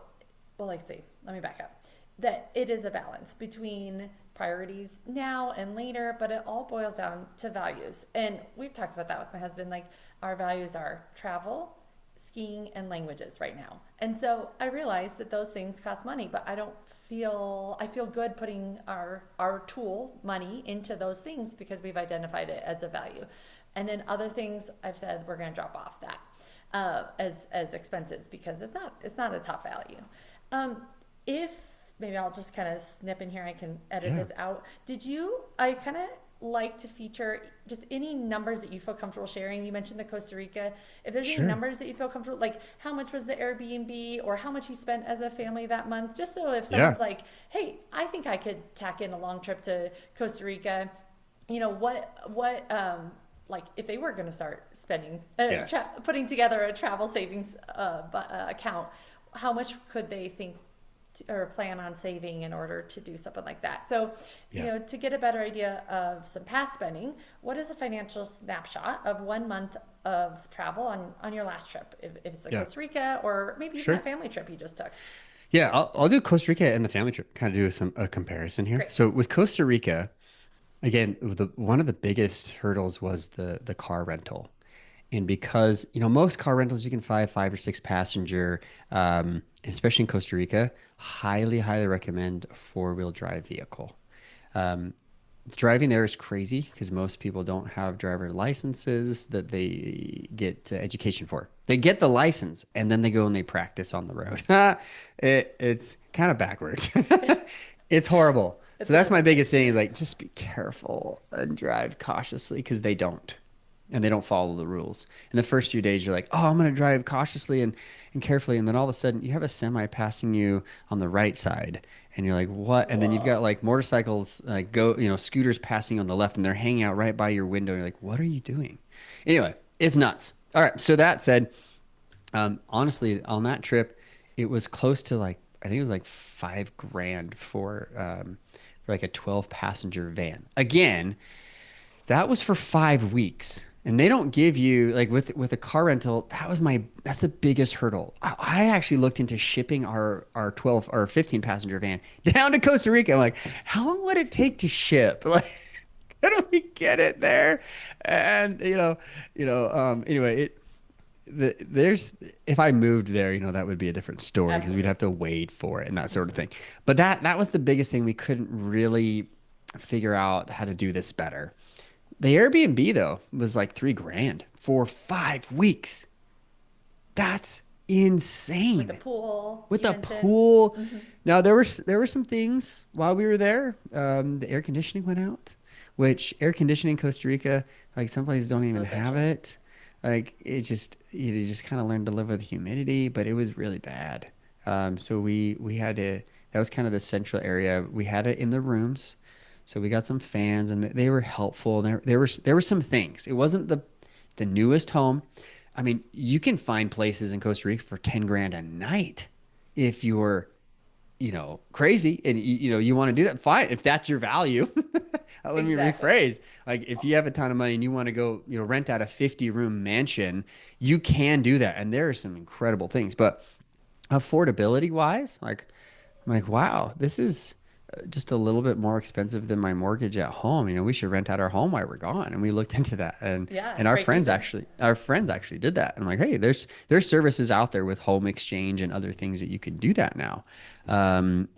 well, let me back up, that it is a balance between priorities now and later, but it all boils down to values. And we've talked about that with my husband. Like, our values are travel, skiing, and languages right now. And so I realize that those things cost money, but I feel good putting our tool money into those things because we've identified it as a value. And then other things I've said we're going to drop off that as expenses because it's not a top value. If maybe I'll just kind of snip in here. I can edit Yeah, this out. I kind of like to feature just any numbers that you feel comfortable sharing. You mentioned the Costa Rica. If there's any sure. numbers that you feel comfortable, like how much was the Airbnb or how much you spent as a family that month, just so if Yeah. someone's like, hey, I think I could tack in a long trip to Costa Rica, like if they were going to start spending, Yes. putting together a travel savings account, how much could they think or plan on saving in order to do something like that? So, Yeah. to get a better idea of some past spending, what is a financial snapshot of 1 month of travel on your last trip? If it's like Yeah. Costa Rica or maybe even that Sure. family trip you just took. Yeah, I'll do Costa Rica and the family trip, kind of do a comparison here. Great. So with Costa Rica, again, one of the biggest hurdles was the car rental. And because, most car rentals you can find five or six passenger, especially in Costa Rica, highly, highly recommend a four-wheel drive vehicle. Um, Driving there is crazy because most people don't have driver licenses that they get education for. They get the license and then they go and they practice on the road. It's kind of backwards. It's horrible. So It's a that's my different thing. biggest thing is like just be careful and drive cautiously because they don't and they don't follow the rules. In the first few days, you're like, oh, I'm going to drive cautiously and carefully. And then all of a sudden, you have a semi passing you on the right side. And you're like, what? And then you've got Whoa. like motorcycles, like scooters passing on the left and they're hanging out right by your window. And you're like, what are you doing? Anyway, it's nuts. All right. So that said, honestly, on that trip, it was close to like, I think it was like 5 grand for like a 12 passenger van. Again, that was for 5 weeks. And they don't give you like with a car rental, that's the biggest hurdle. I actually looked into shipping our 12 or 15 passenger van down to Costa Rica. I'm like, how long would it take to ship? Like, how do we get it there? And anyway, there's if I moved there, that would be a different story because we'd Absolutely. have to wait for it and that sort of thing. But that was the biggest thing we couldn't really figure out how to do this better. The Airbnb though was like 3 grand for 5 weeks. That's With the insane. pool With you a mentioned. pool. Mm-hmm. Now there were some things while we were there. The air conditioning went out, which air conditioning in Costa Rica, like some places don't It's even have essential. it. Like it just you just kind of learn to live with humidity, but it was really bad. So we had to. That was kind of the central area. We had it in the rooms. So we got some fans and they were helpful. There were some things. It wasn't the newest home. I mean, you can find places in Costa Rica for 10 grand a night if you're, crazy and you want to do that. Fine. If that's your value. Let me Exactly. rephrase. Like if you have a ton of money and you want to go, rent out a 50-room mansion, you can do that. And there are some incredible things, but affordability wise, like I'm like, wow, this is just a little bit more expensive than my mortgage at home. We should rent out our home while we're gone. And we looked into that, and Yeah, and our break friends even. actually, our friends actually did that. And I'm like, hey, there's services out there with home exchange and other things that you can do that now.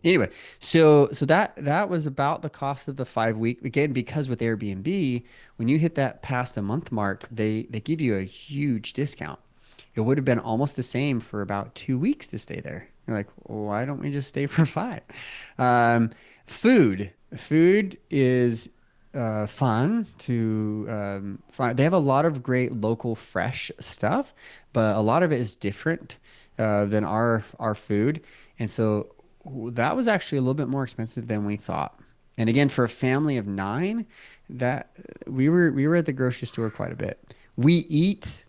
Anyway, so that was about the cost of the 5 week again because with Airbnb, when you hit that past a month mark, they give you a huge discount. It would have been almost the same for about 2 weeks to stay there. You're like, why don't we just stay for 5? Um, food is fun to find. They have a lot of great local fresh stuff, but a lot of it is different than our food, and so that was actually a little bit more expensive than we thought. And again, for a family of 9, that we were at the grocery store quite a bit. We eat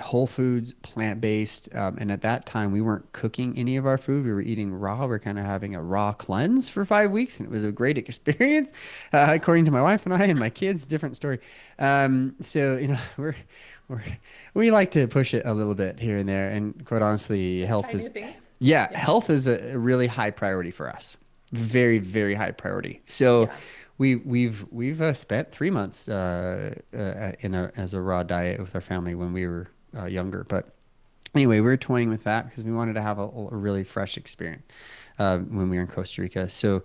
whole foods, plant-based. And at that time, we weren't cooking any of our food. We were eating raw. We are kind of having a raw cleanse for 5 weeks, and it was a great experience, according to my wife and I and my kids. Different story. So we're we like to push it a little bit here and there. And quite honestly, Try new things. yeah, Yeah. health is a really high priority for us. Very, very high priority. So Yeah. we've spent 3 months as a raw diet with our family when we were younger. But anyway, we were toying with that because we wanted to have a really fresh experience when we were in Costa Rica. So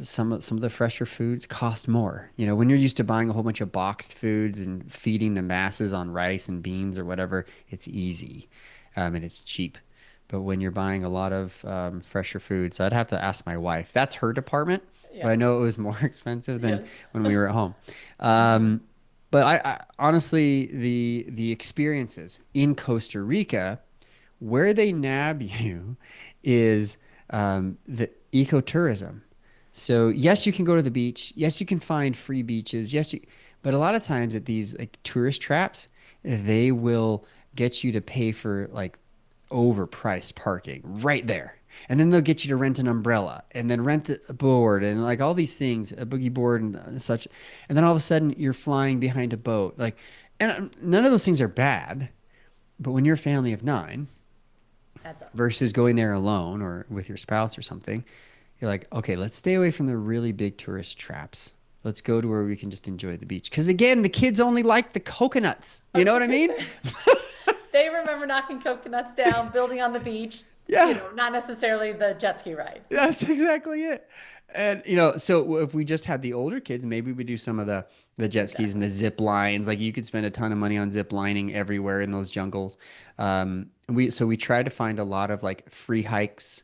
some of the fresher foods cost more. When you're used to buying a whole bunch of boxed foods and feeding the masses on rice and beans or whatever, it's easy and it's cheap. but when you're buying a lot of fresher food, so I'd have to ask my wife. That's her department, but Yeah. I know it was more expensive than Yes. when we were at home. Hmm. But I honestly, the experiences in Costa Rica, where they nab you is the ecotourism. So yes, you can go to the beach. Yes, you can find free beaches. But a lot of times at these like tourist traps, they will get you to pay for like overpriced parking right there. And then they'll get you to rent an umbrella and then rent a board and like all these things, a boogie board and such. And then all of a sudden you're flying behind a boat. Like, and none of those things are bad. But when you're a family of nine Adds up. versus going there alone or with your spouse or something, you're like, okay, let's stay away from the really big tourist traps. Let's go to where we can just enjoy the beach. Because again, the kids only like the coconuts. I You was know what just I gonna mean? say, they remember knocking coconuts down, building on the beach, Yeah. not necessarily the jet ski ride. That's exactly it. And so if we just had the older kids, maybe we do some of the jet skis and Exactly. the zip lines. Like you could spend a ton of money on zip lining everywhere in those jungles. We tried to find a lot of like free hikes,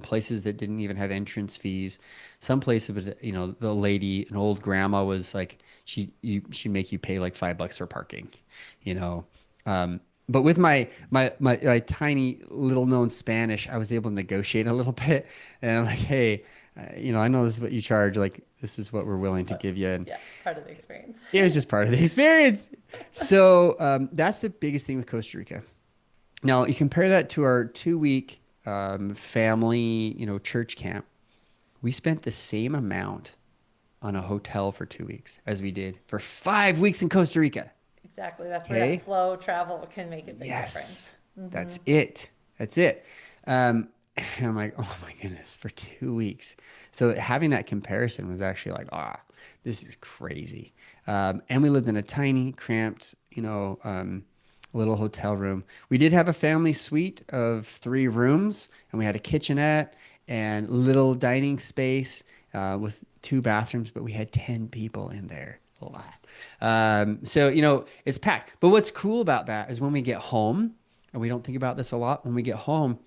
places that didn't even have entrance fees. Some places, was, the lady, an old grandma, was like she'd make you pay like $5 for parking, you know. Um, but with my tiny little known Spanish, I was able to negotiate a little bit, and I'm like, hey, I know this is what you charge. Like, this is what we're willing to give you, and Yeah, part of the experience. it was just part of the experience. So that's the biggest thing with Costa Rica. Now you compare that to our 2 week family, church camp. We spent the same amount on a hotel for 2 weeks as we did for 5 weeks in Costa Rica. Exactly. That's where that Okay. slow travel can make a big Yes, difference. Hmm. that's it. That's it. And I'm like, oh my goodness, for 2 weeks. So having that comparison was actually like, this is crazy. And we lived in a tiny, cramped, little hotel room. We did have a family suite of 3 rooms, and we had a kitchenette and little dining space with 2 bathrooms, but we had 10 people in there. A lot. So, it's packed. But what's cool about that is when we get home, and we don't think about this a lot, when we get home,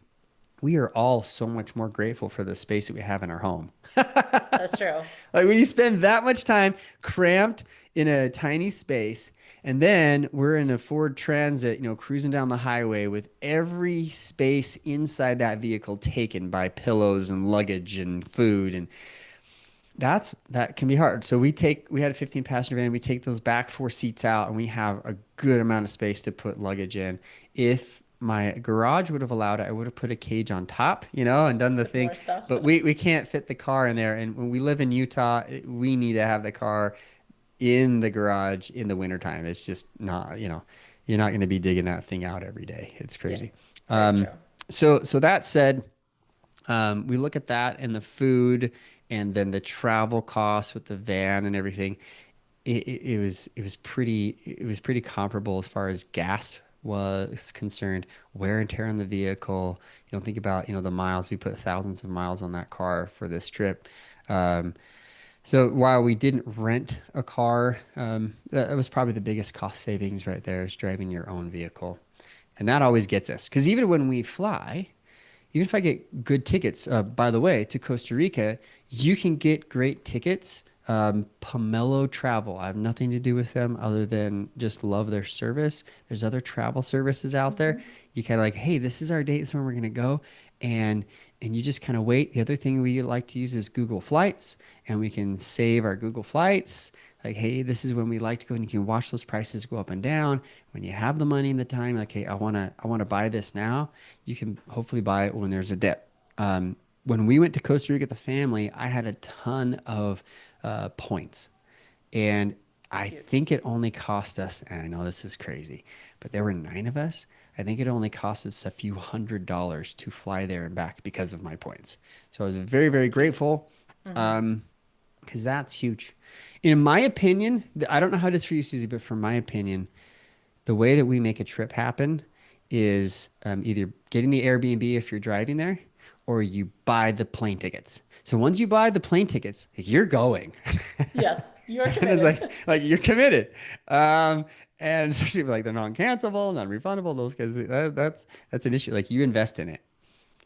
we are all so much more grateful for the space that we have in our home. That's true. Like when you spend that much time cramped in a tiny space, and then we're in a Ford Transit, cruising down the highway with every space inside that vehicle taken by pillows and luggage and food, and that can be hard. So we had a 15 passenger van. We take those back 4 seats out, and we have a good amount of space to put luggage in. If my garage would have allowed it, I would have put a cage on top, and done the Put thing. more stuff. But we can't fit the car in there. And when we live in Utah, we need to have the car in the garage in the wintertime. It's just not, you're not going to be digging that thing out every day. It's Yes. crazy. Very true. So that said, we look at that and the food and then the travel costs with the van and everything. It was pretty comparable as far as gas was concerned, wear and tear on the vehicle. You don't think about, the miles. We put thousands of miles on that car for this trip. Um, so while we didn't rent a car, that was probably the biggest cost savings right there is driving your own vehicle. And that always gets us. Because even when we fly, even if I get good tickets, by the way, to Costa Rica, you can get great tickets. Pomelo Travel. I have nothing to do with them other than just love their service. There's other travel services out there. Hmm. You kind of like, hey, this is our date. This is when we're gonna go, and you just kind of wait. The other thing we like to use is Google Flights, and we can save our Google Flights. Like, hey, this is when we like to go, and you can watch those prices go up and down. When you have the money and the time, like, hey, I wanna buy this now. You can hopefully buy it when there's a dip. When we went to Costa Rica, the family, I had a ton of points, and I Huge. think it only cost us. And I know this is crazy, but there were 9 of us. I think it only cost us a few $100s to fly there and back because of my points. So I was very, very That's key. grateful. Hmm. Um, because that's huge. In my opinion, I don't know how it is for you, Susie, but from my opinion, the way that we make a trip happen is either getting the Airbnb if you're driving there, or you buy the plane tickets. So once you buy the plane tickets, you're going. Yes. You're And it's committed. like you're committed. Um, and especially like they're non-cancelable, non-refundable, those guys, that's an issue. Like you invest in it.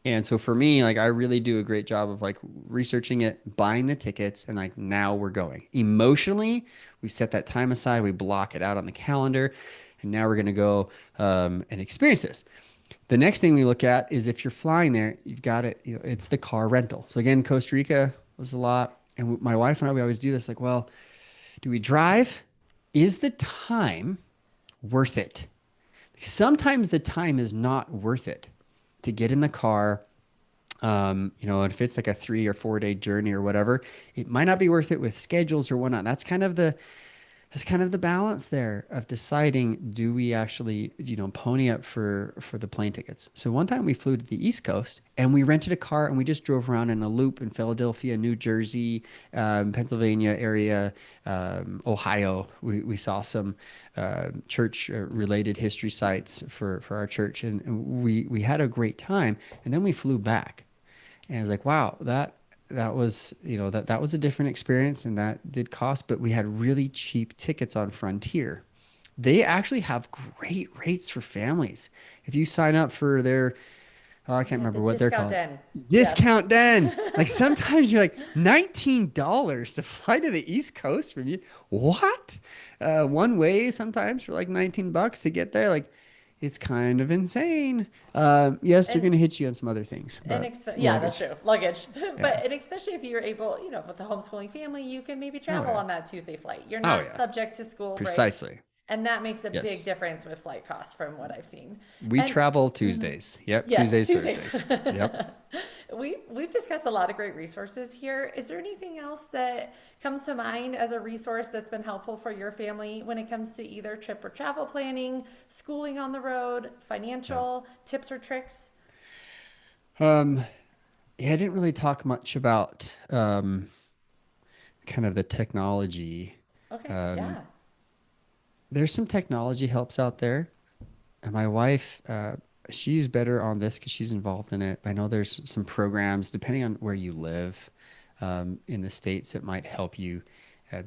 And so for me, like I really do a great job of like researching it, buying the tickets, and like now we're going. Emotionally, we set that time aside, we block it out on the calendar, and now we're gonna go and experience this. The next thing we look at is if you're flying there, you've got it, it's the car rental. So again, Costa Rica was a lot. And my wife and I, we always do this like, well, do we drive? Is the time worth it? Because sometimes the time is not worth it to get in the car. And if it's like a 3 or 4 day journey or whatever, it might not be worth it with schedules or whatnot. That's kind of the balance there of deciding, do we actually, pony up for the plane tickets. So one time we flew to the East Coast and we rented a car and we just drove around in a loop in Philadelphia, New Jersey, Pennsylvania area, Ohio. We saw some church related history sites for our church, and we had a great time. And then we flew back. And I was like, wow, that was, that was a different experience and that did cost, but we had really cheap tickets on Frontier. They actually have great rates for families. If you sign up for their, oh, I can't Yeah, the remember what they're discount called. den. Yes. Discount Den. Like sometimes you're like $19 to fly to the East Coast from you. What? One way sometimes for like 19 bucks to get there. Like it's kind of insane. Yes, they're And going to hit you on some other things, but yeah, that's luggage. true. Luggage. Yeah. But and especially if you're able, with the homeschooling family, you can maybe Oh travel yeah. on that Tuesday flight. You're Oh not yeah. subject to school breaks. Precisely. And that makes a big Yes. difference with flight costs from what I've seen. We And travel Tuesdays. Yep. yes, Tuesdays, Tuesdays. Thursdays. Yep. We've discussed a lot of great resources here. Is there anything else that comes to mind as a resource that's been helpful for your family when it comes to either trip or travel planning, schooling on the road, Yeah. financial tips or tricks? Um, yeah, I didn't really talk much about kind of the technology. Okay, Um, yeah. there's some technology helps out there. And my wife, she's better on this because she's involved in it. I know there's some programs, depending on where you live, in the States that might help you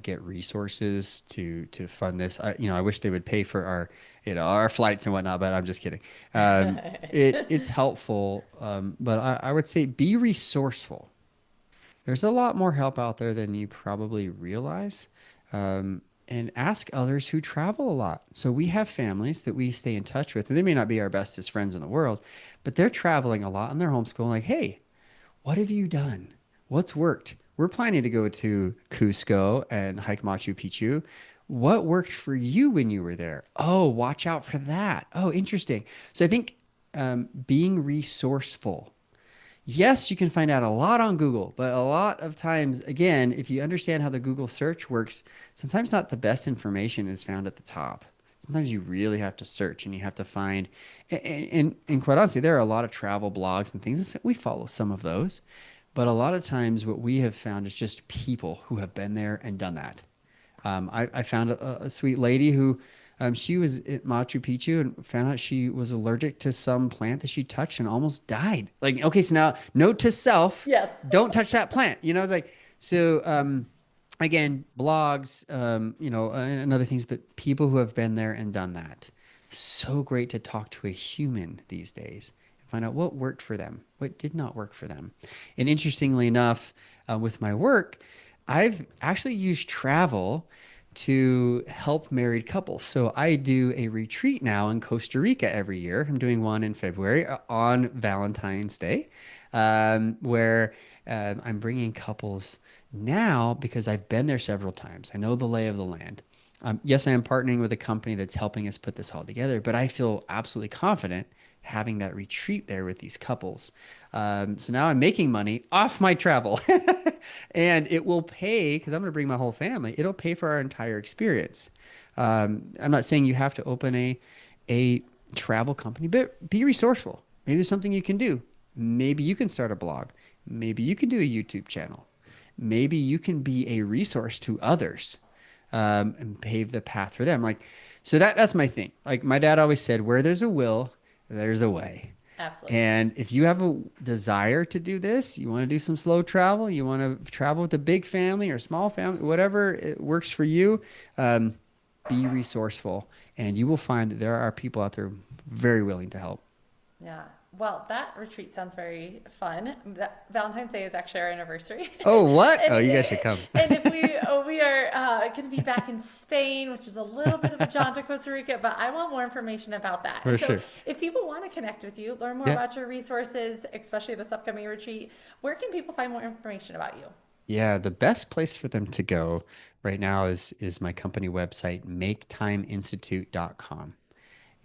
get resources to fund this. I wish they would pay for our flights and whatnot, but I'm just kidding. It's helpful, but I would say be resourceful. There's a lot more help out there than you probably realize. And ask others who travel a lot. So we have families that we stay in touch with, and they may not be our bestest friends in the world, but they're traveling a lot and they're homeschooling. Like, hey, what have you done? What's worked? We're planning to go to Cusco and hike Machu Picchu. What worked for you when you were there? Oh, watch out for that. Oh, interesting. So I think being resourceful. Yes, you can find out a lot on Google, but a lot of times, again, if you understand how the Google search works, sometimes not the best information is found at the top. Sometimes you really have to search and you have to find, and quite honestly, there are a lot of travel blogs and things. We follow some of those, but a lot of times what we have found is just people who have been there and done that. I found a sweet lady who she was at Machu Picchu and found out she was allergic to some plant that she touched and almost died. Like, okay, so now note to self, Yes. don't touch that plant. It's like, so again, blogs, and other things, but people who have been there and done that. So great to talk to a human these days and find out what worked for them, what did not work for them. And interestingly enough, with my work, I've actually used travel to help married couples. So I do a retreat now in Costa Rica every year. I'm doing one in February on Valentine's Day, where I'm bringing couples now because I've been there several times. I know the lay of the land. Yes, I am partnering with a company that's helping us put this all together, but I feel absolutely confident having that retreat there with these couples. So now I'm making money off my travel and it will pay because I'm going to bring my whole family. It'll pay for our entire experience. I'm not saying you have to open a travel company, but be resourceful. Maybe there's something you can do. Maybe you can start a blog. Maybe you can do a YouTube channel. Maybe you can be a resource to others and pave the path for them. Like, so that's my thing. Like my dad always said, where there's a will, there's a way. Absolutely. And if you have a desire to do this, you want to do some slow travel, you want to travel with a big family or small family, whatever it works for you, um, be resourceful. And you will find that there are people out there very willing to help. Yeah. Well, that retreat sounds very fun. Valentine's Day is actually our anniversary, Oh, what? and Oh, you guys should come. and if we are going to be back in Spain, which is a little bit of a jaunt to Costa Rica, but I want more information about that. For And so, sure. if people want to connect with you, learn more Yeah. about your resources, especially this upcoming retreat, where can people find more information about you? Yeah, the best place for them to go right now is my company website, maketimeinstitute.com.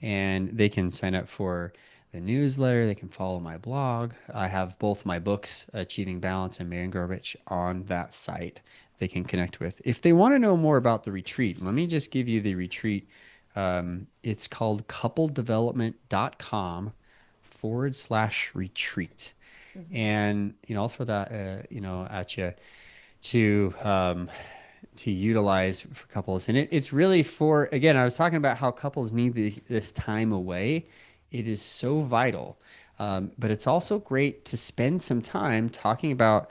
And they can sign up for the newsletter. They can follow my blog. I have both my books, Achieving Balance and Mary and Grow Rich, on that site they can connect with. If they want to know more about the retreat, let me just give you the retreat. It's called coupledevelopment.com/retreat. Hmm. And, I'll throw that, at you to utilize for couples. And it's really for, again, I was talking about how couples need this time away. It is so vital. But it's also great to spend some time talking about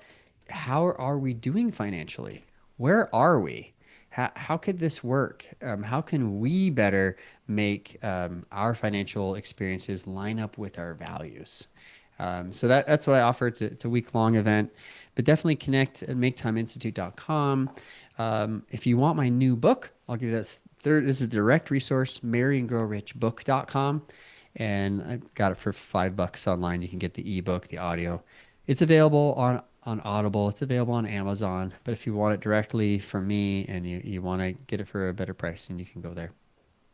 how are we doing financially? Where are we? How could this work? How can we better make our financial experiences line up with our values? So that's what I offer. It's a week-long event, but definitely connect at maketimeinstitute.com. If you want my new book, I'll give you that third. This is a direct resource, maryandgrowrichbook.com. And I got it for $5 online. You can get the ebook, the audio. It's available on Audible. It's available on Amazon. But if you want it directly from me and you want to get it for a better price, then you can go there.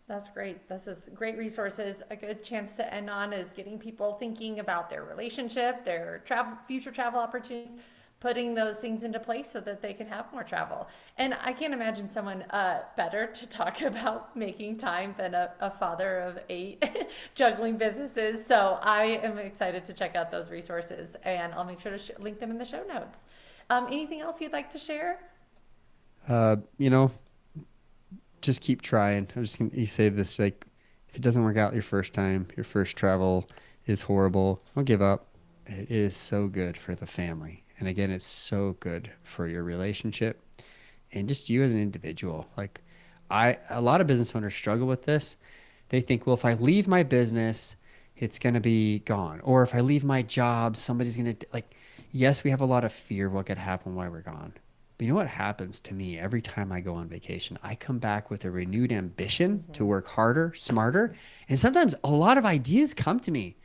That's great. This is great resources. A good chance to end on is getting people thinking about their relationship, their travel, future travel opportunities, putting those things into place so that they can have more travel. And I can't imagine someone better to talk about making time than a father of 8 juggling businesses. So I am excited to check out those resources, and I'll make sure to link them in the show notes. Anything else you'd like to share? Uh, you know, just keep trying. I'm just gonna you say this like if it doesn't work out your first time, your first travel is horrible, don't give up. It is so good for the family. And again, it's so good for your relationship and just you as an individual. Like a lot of business owners struggle with this. They think, well, if I leave my business, it's going to be gone. Or if I leave my job, somebody's going to like, yes, we have a lot of fear of what could happen while we're gone. But you know what happens to me every time I go on vacation? I come back with a renewed ambition to Mm-hmm. work harder, smarter. And sometimes a lot of ideas come to me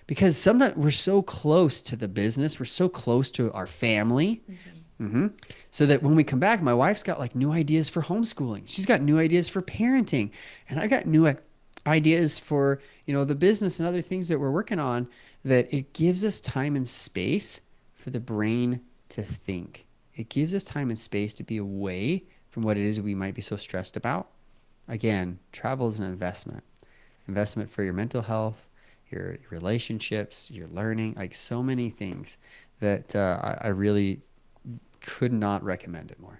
because sometimes we're so close to the business, we're so close to our family. Mm-hmm. Hmm. So that when we come back, my wife's got like new ideas for homeschooling. She's got new ideas for parenting, and I got new ideas for, the business and other things that we're working on, that it gives us time and space for the brain to think. It gives us time and space to be away from what it is we might be so stressed about. Again, travel is an investment. Investment for your mental health, your relationships, your learning, like so many things that I really could not recommend it more.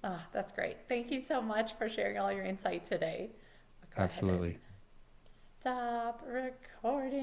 Oh, that's great. Thank you so much for sharing all your insight today. I'll go ahead and Absolutely. stop recording.